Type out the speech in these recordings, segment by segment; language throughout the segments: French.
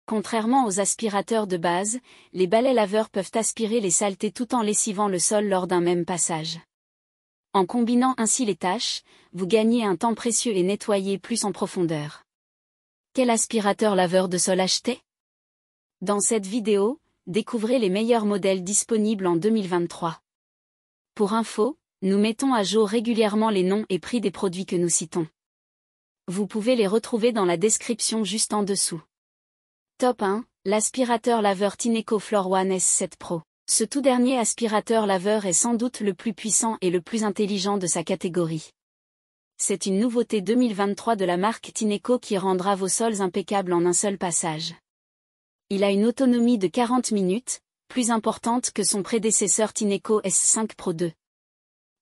Contrairement aux aspirateurs de base, les balais laveurs peuvent aspirer les saletés tout en lessivant le sol lors d'un même passage. En combinant ainsi les tâches, vous gagnez un temps précieux et nettoyez plus en profondeur. Quel aspirateur laveur de sol acheter? Dans cette vidéo, découvrez les meilleurs modèles disponibles en 2023. Pour info, nous mettons à jour régulièrement les noms et prix des produits que nous citons. Vous pouvez les retrouver dans la description juste en dessous. Top 1, l'aspirateur laveur Tineco Floor One S7 Pro. Ce tout dernier aspirateur laveur est sans doute le plus puissant et le plus intelligent de sa catégorie. C'est une nouveauté 2023 de la marque Tineco qui rendra vos sols impeccables en un seul passage. Il a une autonomie de 40 minutes, plus importante que son prédécesseur Tineco S5 Pro 2.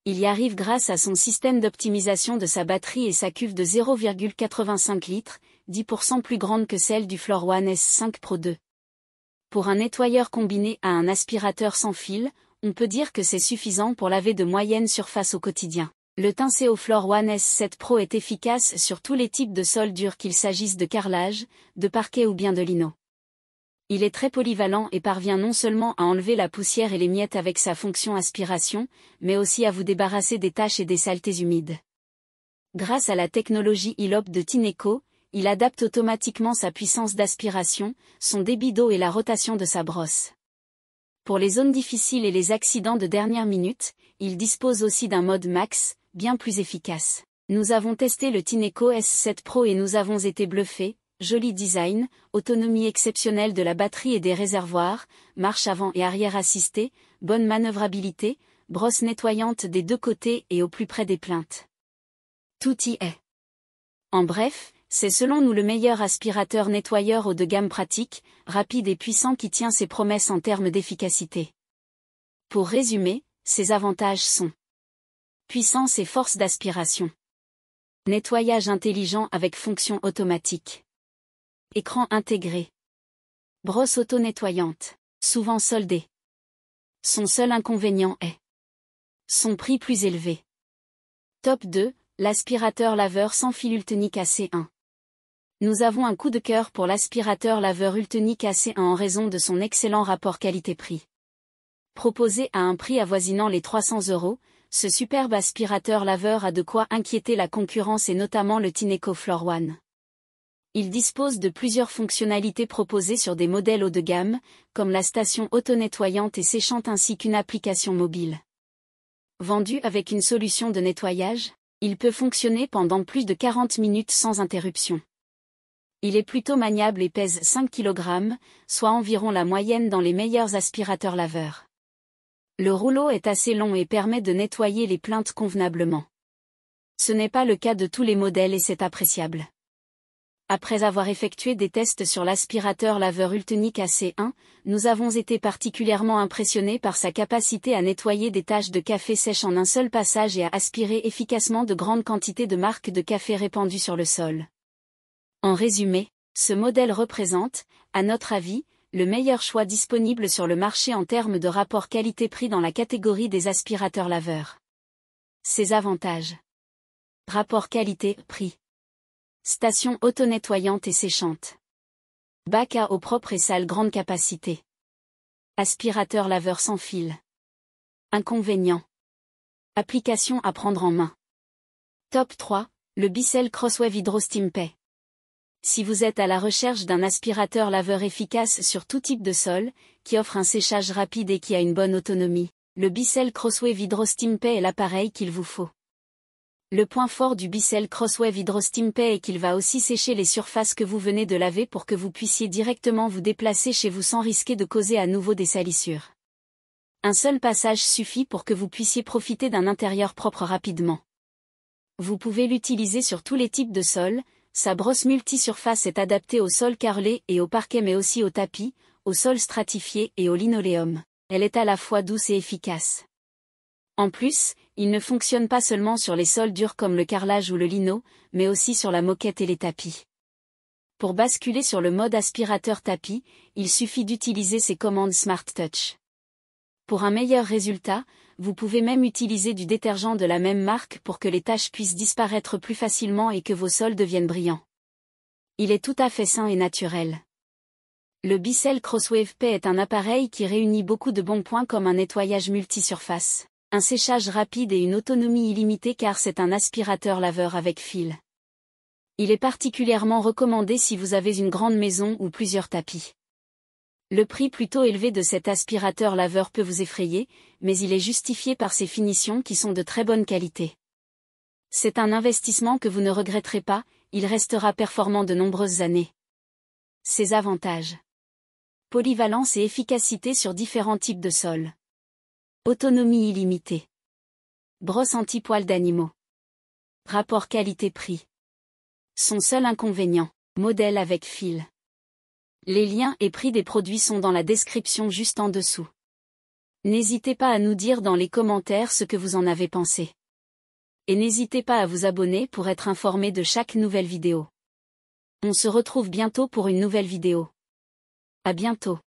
Il y arrive grâce à son système d'optimisation de sa batterie et sa cuve de 0,85 litres, 10% plus grande que celle du Floor One S5 Pro 2. Pour un nettoyeur combiné à un aspirateur sans fil, on peut dire que c'est suffisant pour laver de moyennes surfaces au quotidien. Le Tineco Floor One S7 Pro est efficace sur tous les types de sols durs qu'il s'agisse de carrelage, de parquet ou bien de lino. Il est très polyvalent et parvient non seulement à enlever la poussière et les miettes avec sa fonction aspiration, mais aussi à vous débarrasser des taches et des saletés humides. Grâce à la technologie ILOP de Tineco, il adapte automatiquement sa puissance d'aspiration, son débit d'eau et la rotation de sa brosse. Pour les zones difficiles et les accidents de dernière minute, il dispose aussi d'un mode max, bien plus efficace. Nous avons testé le Tineco S7 Pro et nous avons été bluffés. Joli design, autonomie exceptionnelle de la batterie et des réservoirs, marche avant et arrière assistée, bonne manœuvrabilité, brosse nettoyante des deux côtés et au plus près des plaintes. Tout y est. En bref, c'est selon nous le meilleur aspirateur nettoyeur haut de gamme pratique, rapide et puissant qui tient ses promesses en termes d'efficacité. Pour résumer, ses avantages sont puissance et force d'aspiration. Nettoyage intelligent avec fonction automatique. Écran intégré. Brosse auto-nettoyante, souvent soldée. Son seul inconvénient est son prix plus élevé. Top 2, l'aspirateur laveur sans fil Ultenic AC1. Nous avons un coup de cœur pour l'aspirateur laveur Ultenic AC1 en raison de son excellent rapport qualité-prix. Proposé à un prix avoisinant les 300 €, ce superbe aspirateur laveur a de quoi inquiéter la concurrence et notamment le Tineco Floor One. Il dispose de plusieurs fonctionnalités proposées sur des modèles haut de gamme, comme la station auto-nettoyante et séchante ainsi qu'une application mobile. Vendu avec une solution de nettoyage, il peut fonctionner pendant plus de 40 minutes sans interruption. Il est plutôt maniable et pèse 5 kg, soit environ la moyenne dans les meilleurs aspirateurs laveurs. Le rouleau est assez long et permet de nettoyer les plaintes convenablement. Ce n'est pas le cas de tous les modèles et c'est appréciable. Après avoir effectué des tests sur l'aspirateur laveur Ultenic AC1, nous avons été particulièrement impressionnés par sa capacité à nettoyer des taches de café sèches en un seul passage et à aspirer efficacement de grandes quantités de marques de café répandues sur le sol. En résumé, ce modèle représente, à notre avis, le meilleur choix disponible sur le marché en termes de rapport qualité-prix dans la catégorie des aspirateurs laveurs. Ses avantages. Rapport qualité-prix. Station auto-nettoyante et séchante. Bac à eau propre et sale grande capacité. Aspirateur laveur sans fil. Inconvénients. Application à prendre en main. Top 3, le Bissell Crosswave Hydro Steam Pay. Si vous êtes à la recherche d'un aspirateur laveur efficace sur tout type de sol, qui offre un séchage rapide et qui a une bonne autonomie, le Bissell Crosswave Hydro Steam Pay est l'appareil qu'il vous faut. Le point fort du Bissell Crosswave Hydro Steam Pay est qu'il va aussi sécher les surfaces que vous venez de laver pour que vous puissiez directement vous déplacer chez vous sans risquer de causer à nouveau des salissures. Un seul passage suffit pour que vous puissiez profiter d'un intérieur propre rapidement. Vous pouvez l'utiliser sur tous les types de sols, sa brosse multi-surface est adaptée au sol carrelé et au parquet mais aussi au tapis, au sol stratifié et au linoléum. Elle est à la fois douce et efficace. En plus, il ne fonctionne pas seulement sur les sols durs comme le carrelage ou le lino, mais aussi sur la moquette et les tapis. Pour basculer sur le mode aspirateur tapis, il suffit d'utiliser ses commandes Smart Touch. Pour un meilleur résultat, vous pouvez même utiliser du détergent de la même marque pour que les taches puissent disparaître plus facilement et que vos sols deviennent brillants. Il est tout à fait sain et naturel. Le Bicel Crosswave Pay est un appareil qui réunit beaucoup de bons points comme un nettoyage multisurface, un séchage rapide et une autonomie illimitée car c'est un aspirateur laveur avec fil. Il est particulièrement recommandé si vous avez une grande maison ou plusieurs tapis. Le prix plutôt élevé de cet aspirateur laveur peut vous effrayer, mais il est justifié par ses finitions qui sont de très bonne qualité. C'est un investissement que vous ne regretterez pas, il restera performant de nombreuses années. Ses avantages. Polyvalence et efficacité sur différents types de sols. Autonomie illimitée. Brosse anti-poils d'animaux. Rapport qualité-prix. Son seul inconvénient, modèle avec fil. Les liens et prix des produits sont dans la description juste en dessous. N'hésitez pas à nous dire dans les commentaires ce que vous en avez pensé. Et n'hésitez pas à vous abonner pour être informé de chaque nouvelle vidéo. On se retrouve bientôt pour une nouvelle vidéo. À bientôt.